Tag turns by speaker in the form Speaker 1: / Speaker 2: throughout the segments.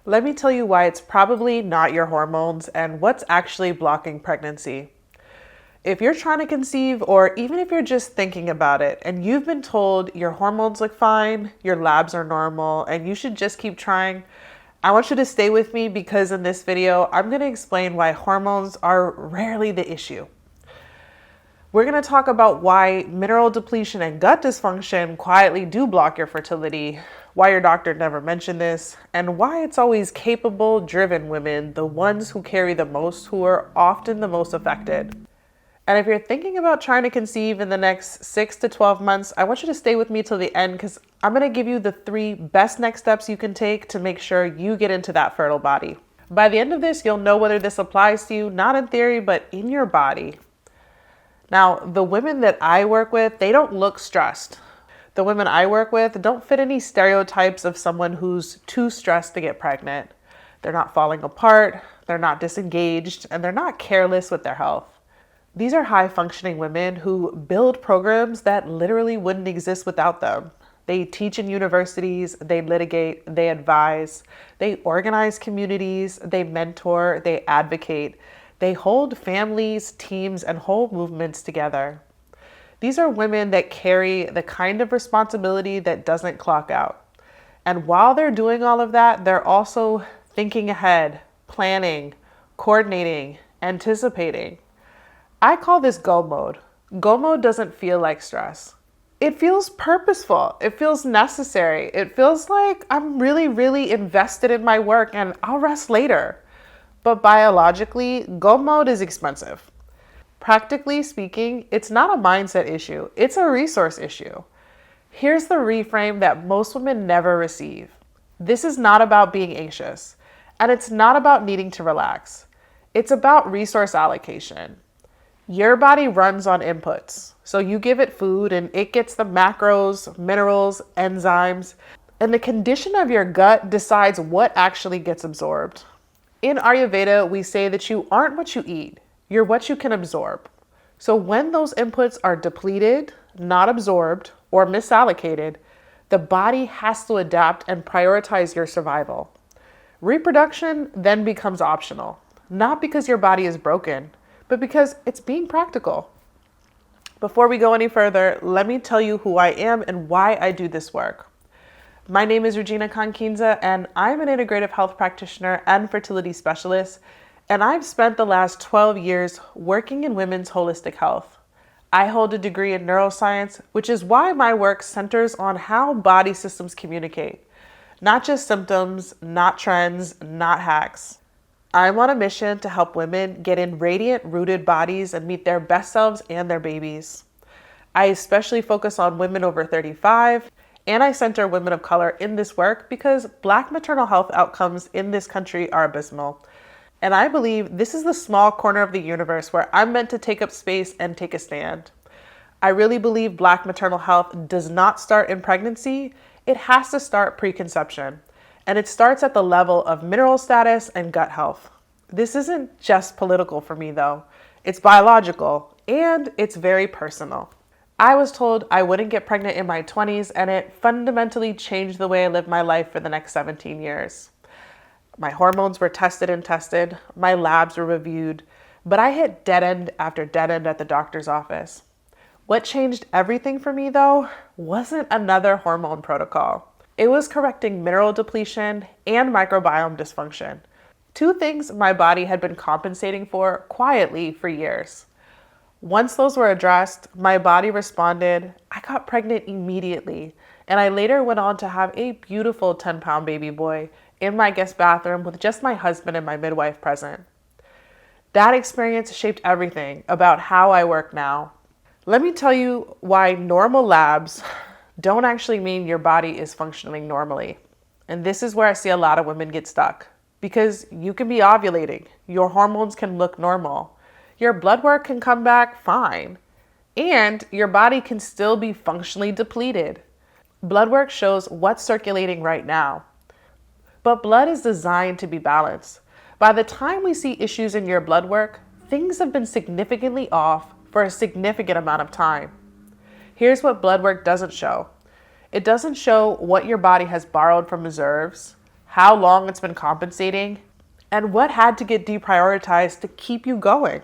Speaker 1: Let me tell you why it's probably not your hormones and what's actually blocking pregnancy. If you're trying to conceive, or even if you're just thinking about it and you've been told your hormones look fine, your labs are normal, and you should just keep trying, I want you to stay with me because in this video, I'm going to explain why hormones are rarely the issue. We're going to talk about why mineral depletion and gut dysfunction quietly do block your fertility, why your doctor never mentioned this, and why it's always capable, driven women, the ones who carry the most, who are often the most affected. And if you're thinking about trying to conceive in the next 6 to 12 months, I want you to stay with me till the end because I'm going to give you the 3 best next steps you can take to make sure you get into that fertile body. By the end of this, you'll know whether this applies to you, not in theory, but in your body. Now, the women that I work with, they don't look stressed. The women I work with don't fit any stereotypes of someone who's too stressed to get pregnant. They're not falling apart, they're not disengaged, and they're not careless with their health. These are high-functioning women who build programs that literally wouldn't exist without them. They teach in universities, they litigate, they advise, they organize communities, they mentor, they advocate. They hold families, teams, and whole movements together. These are women that carry the kind of responsibility that doesn't clock out. And while they're doing all of that, they're also thinking ahead, planning, coordinating, anticipating. I call this go mode. Go mode doesn't feel like stress. It feels purposeful. It feels necessary. It feels like I'm really, really invested in my work and I'll rest later. But biologically, go mode is expensive. Practically speaking, it's not a mindset issue. It's a resource issue. Here's the reframe that most women never receive. This is not about being anxious, and it's not about needing to relax. It's about resource allocation. Your body runs on inputs. So you give it food and it gets the macros, minerals, enzymes, and the condition of your gut decides what actually gets absorbed. In Ayurveda, we say that you aren't what you eat, you're what you can absorb. So when those inputs are depleted, not absorbed, or misallocated, the body has to adapt and prioritize your survival. Reproduction then becomes optional, not because your body is broken, but because it's being practical. Before we go any further, let me tell you who I am and why I do this work. My name is Regina Conquinza, and I'm an integrative health practitioner and fertility specialist, and I've spent the last 12 years working in women's holistic health. I hold a degree in neuroscience, which is why my work centers on how body systems communicate, not just symptoms, not trends, not hacks. I'm on a mission to help women get in radiant, rooted bodies and meet their best selves and their babies. I especially focus on women over 35, and I center women of color in this work because Black maternal health outcomes in this country are abysmal. And I believe this is the small corner of the universe where I'm meant to take up space and take a stand. I really believe Black maternal health does not start in pregnancy. It has to start preconception. And it starts at the level of mineral status and gut health. This isn't just political for me though. It's biological and it's very personal. I was told I wouldn't get pregnant in my 20s, and it fundamentally changed the way I lived my life for the next 17 years. My hormones were tested and tested, my labs were reviewed, but I hit dead end after dead end at the doctor's office. What changed everything for me though wasn't another hormone protocol. It was correcting mineral depletion and microbiome dysfunction, 2 things my body had been compensating for quietly for years. Once those were addressed, my body responded. I got pregnant immediately, and I later went on to have a beautiful 10-pound baby boy in my guest bathroom with just my husband and my midwife present. That experience shaped everything about how I work now. Let me tell you why normal labs don't actually mean your body is functioning normally. And this is where I see a lot of women get stuck, because you can be ovulating, your hormones can look normal, your blood work can come back fine, and your body can still be functionally depleted. Blood work shows what's circulating right now. But blood is designed to be balanced. By the time we see issues in your blood work, things have been significantly off for a significant amount of time. Here's what blood work doesn't show. It doesn't show what your body has borrowed from reserves, how long it's been compensating, and what had to get deprioritized to keep you going.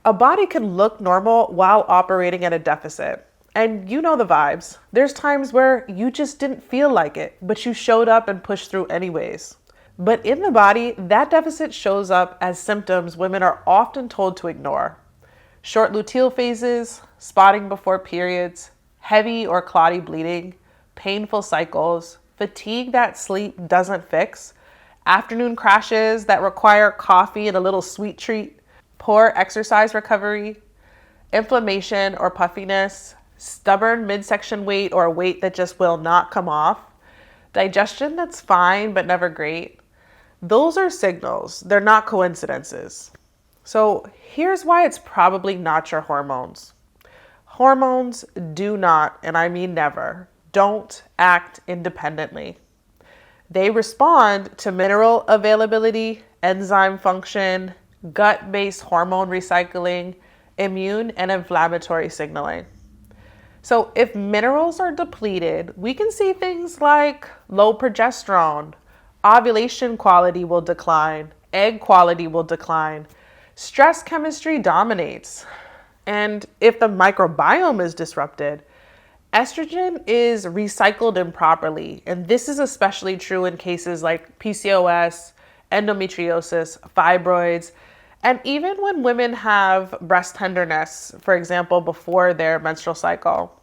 Speaker 1: A body can look normal while operating at a deficit. And you know the vibes. There's times where you just didn't feel like it, but you showed up and pushed through anyways. But in the body, that deficit shows up as symptoms women are often told to ignore. Short luteal phases, spotting before periods, heavy or clotty bleeding, painful cycles, fatigue that sleep doesn't fix, afternoon crashes that require coffee and a little sweet treat, poor exercise recovery, inflammation or puffiness, stubborn midsection weight or weight that just will not come off, digestion that's fine but never great. Those are signals. They're not coincidences. So here's why it's probably not your hormones. Hormones do not, and I mean never, don't act independently. They respond to mineral availability, enzyme function, gut-based hormone recycling, immune and inflammatory signaling. So if minerals are depleted, we can see things like low progesterone, ovulation quality will decline, egg quality will decline, stress chemistry dominates. And if the microbiome is disrupted, estrogen is recycled improperly. And this is especially true in cases like PCOS, endometriosis, fibroids, and even when women have breast tenderness, for example, before their menstrual cycle.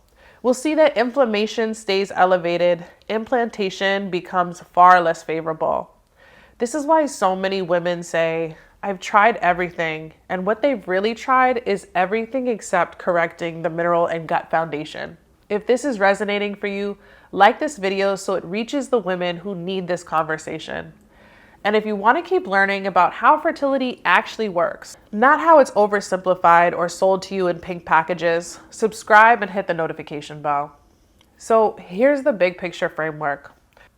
Speaker 1: We'll see that inflammation stays elevated, implantation becomes far less favorable. This is why so many women say, I've tried everything, and what they've really tried is everything except correcting the mineral and gut foundation. If this is resonating for you, like this video so it reaches the women who need this conversation. And if you want to keep learning about how fertility actually works, not how it's oversimplified or sold to you in pink packages, subscribe and hit the notification bell. So here's the big picture framework.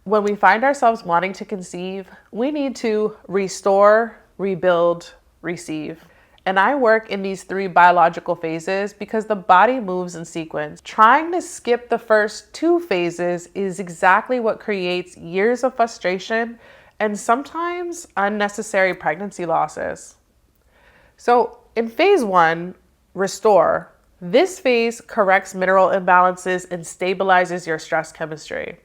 Speaker 1: When we find ourselves wanting to conceive, we need to restore, rebuild, receive. And I work in these 3 biological phases because the body moves in sequence. Trying to skip the first 2 phases is exactly what creates years of frustration and sometimes unnecessary pregnancy losses. So in phase 1, restore, this phase corrects mineral imbalances and stabilizes your stress chemistry,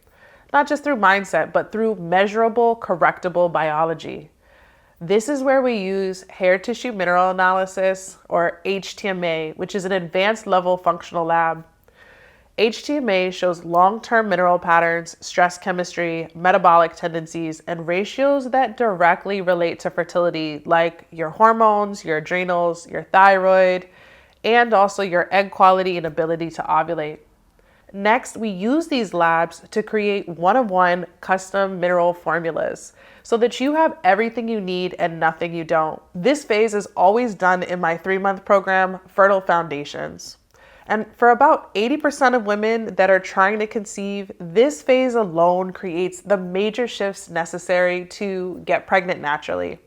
Speaker 1: not just through mindset, but through measurable, correctable biology. This is where we use hair tissue mineral analysis, or HTMA, which is an advanced level functional lab. HTMA shows long-term mineral patterns, stress chemistry, metabolic tendencies, and ratios that directly relate to fertility, like your hormones, your adrenals, your thyroid, and also your egg quality and ability to ovulate. Next, we use these labs to create one-of-one custom mineral formulas so that you have everything you need and nothing you don't. This phase is always done in my 3-month program, Fertile Foundations. And for about 80% of women that are trying to conceive, this phase alone creates the major shifts necessary to get pregnant naturally.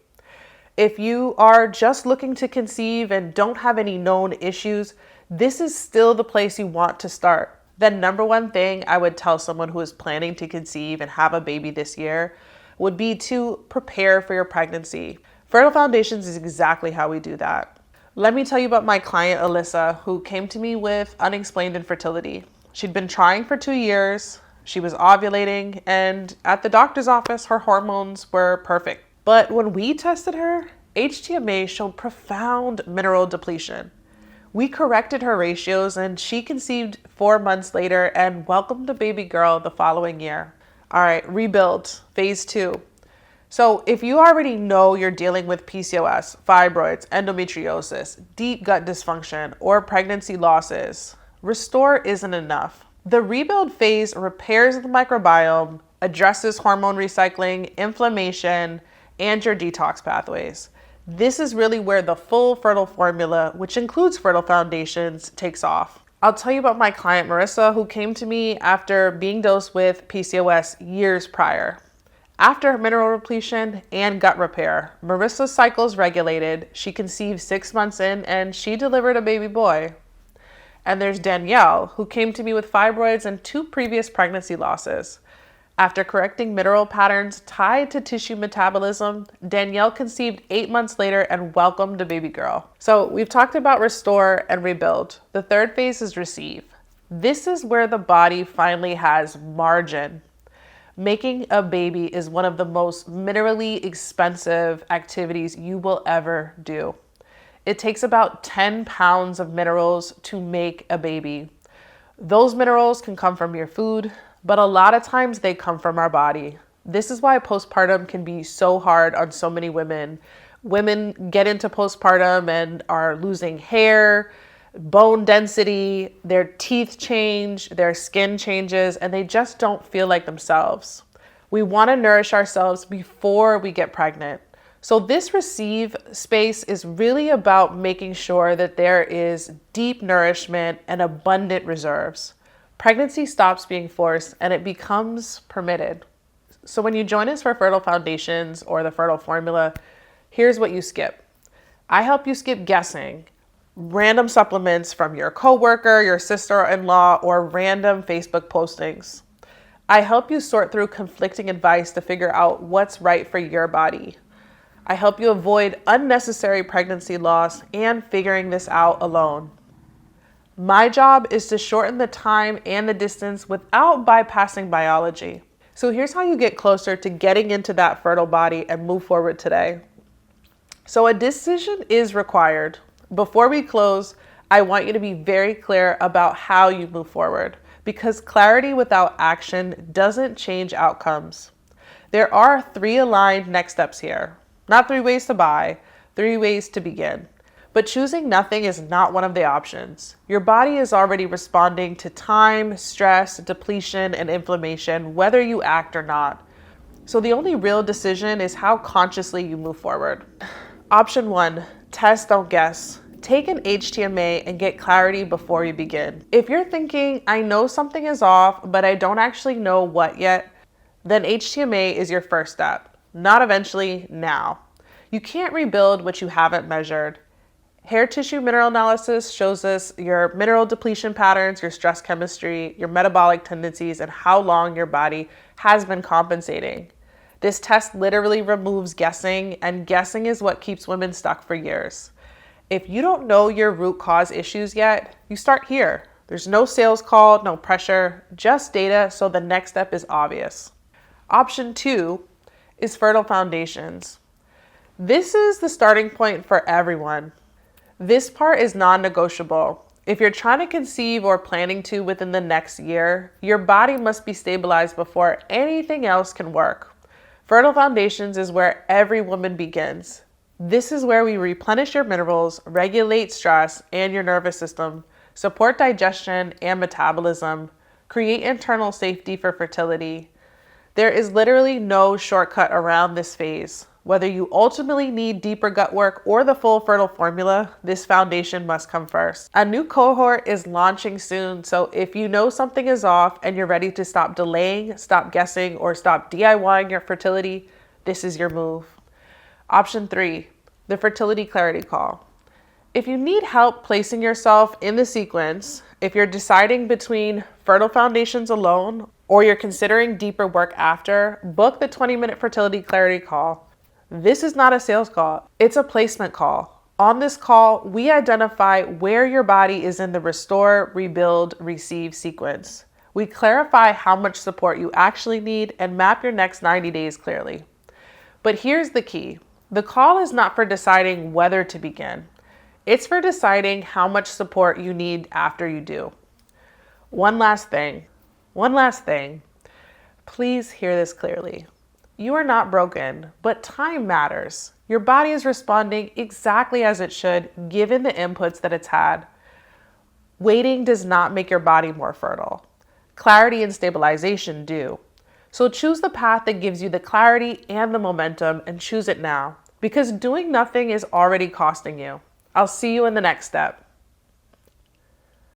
Speaker 1: If you are just looking to conceive and don't have any known issues, this is still the place you want to start. The number one thing I would tell someone who is planning to conceive and have a baby this year would be to prepare for your pregnancy. Fertile Foundations is exactly how we do that. Let me tell you about my client, Alyssa, who came to me with unexplained infertility. She'd been trying for 2 years, she was ovulating, and at the doctor's office, her hormones were perfect. But when we tested her, HTMA showed profound mineral depletion. We corrected her ratios and she conceived 4 months later and welcomed a baby girl the following year. All right, rebuild, phase 2. So if you already know you're dealing with PCOS, fibroids, endometriosis, deep gut dysfunction, or pregnancy losses, restore isn't enough. The rebuild phase repairs the microbiome, addresses hormone recycling, inflammation, and your detox pathways. This is really where the full fertile formula, which includes Fertile Foundations, takes off. I'll tell you about my client, Marissa, who came to me after being dosed with PCOS years prior. After mineral depletion and gut repair, Marissa's cycles regulated, she conceived 6 months in, and she delivered a baby boy. And there's Danielle, who came to me with fibroids and 2 previous pregnancy losses. After correcting mineral patterns tied to tissue metabolism, Danielle conceived 8 months later and welcomed a baby girl. So we've talked about restore and rebuild. The third phase is receive. This is where the body finally has margin. Making a baby is one of the most minerally expensive activities you will ever do. It takes about 10 pounds of minerals to make a baby. Those minerals can come from your food, but a lot of times they come from our body. This is why postpartum can be so hard on so many women. Women get into postpartum and are losing hair, bone density, their teeth change, their skin changes, and they just don't feel like themselves. We want to nourish ourselves before we get pregnant. So this receive space is really about making sure that there is deep nourishment and abundant reserves. Pregnancy stops being forced and it becomes permitted. So when you join us for Fertile Foundations or the Fertile Formula, here's what you skip. I help you skip guessing, random supplements from your coworker, your sister-in-law, or random Facebook postings. I help you sort through conflicting advice to figure out what's right for your body. I help you avoid unnecessary pregnancy loss and figuring this out alone. My job is to shorten the time and the distance without bypassing biology. So here's how you get closer to getting into that fertile body and move forward today. So a decision is required. Before we close, I want you to be very clear about how you move forward, because clarity without action doesn't change outcomes. There are 3 aligned next steps here. Not 3 ways to buy, 3 ways to begin. But choosing nothing is not one of the options. Your body is already responding to time, stress, depletion, and inflammation, whether you act or not. So the only real decision is how consciously you move forward. Option 1, test, don't guess. Take an HTMA and get clarity before you begin. If you're thinking, I know something is off, but I don't actually know what yet, then HTMA is your first step. Not eventually, now. You can't rebuild what you haven't measured. Hair tissue mineral analysis shows us your mineral depletion patterns, your stress chemistry, your metabolic tendencies, and how long your body has been compensating. This test literally removes guessing, and guessing is what keeps women stuck for years. If you don't know your root cause issues yet, you start here. There's no sales call, no pressure, just data, so the next step is obvious. Option 2 is Fertile Foundations. This is the starting point for everyone. This part is non-negotiable. If you're trying to conceive or planning to within the next year, your body must be stabilized before anything else can work. Fertile Foundations is where every woman begins. This is where we replenish your minerals, regulate stress and your nervous system, support digestion and metabolism, create internal safety for fertility. There is literally no shortcut around this phase. Whether you ultimately need deeper gut work or the full fertile formula, this foundation must come first. A new cohort is launching soon, so if you know something is off and you're ready to stop delaying, stop guessing, or stop DIYing your fertility, this is your move. Option 3, the Fertility Clarity Call. If you need help placing yourself in the sequence, if you're deciding between Fertile Foundations alone or you're considering deeper work after, book the 20-minute Fertility Clarity Call. This is not a sales call, it's a placement call. On this call, we identify where your body is in the restore, rebuild, receive sequence. We clarify how much support you actually need and map your next 90 days clearly. But here's the key. The call is not for deciding whether to begin. It's for deciding how much support you need after you do. One last thing. Please hear this clearly. You are not broken, but time matters. Your body is responding exactly as it should, given the inputs that it's had. Waiting does not make your body more fertile. Clarity and stabilization do. So choose the path that gives you the clarity and the momentum, and choose it now, because doing nothing is already costing you. I'll see you in the next step.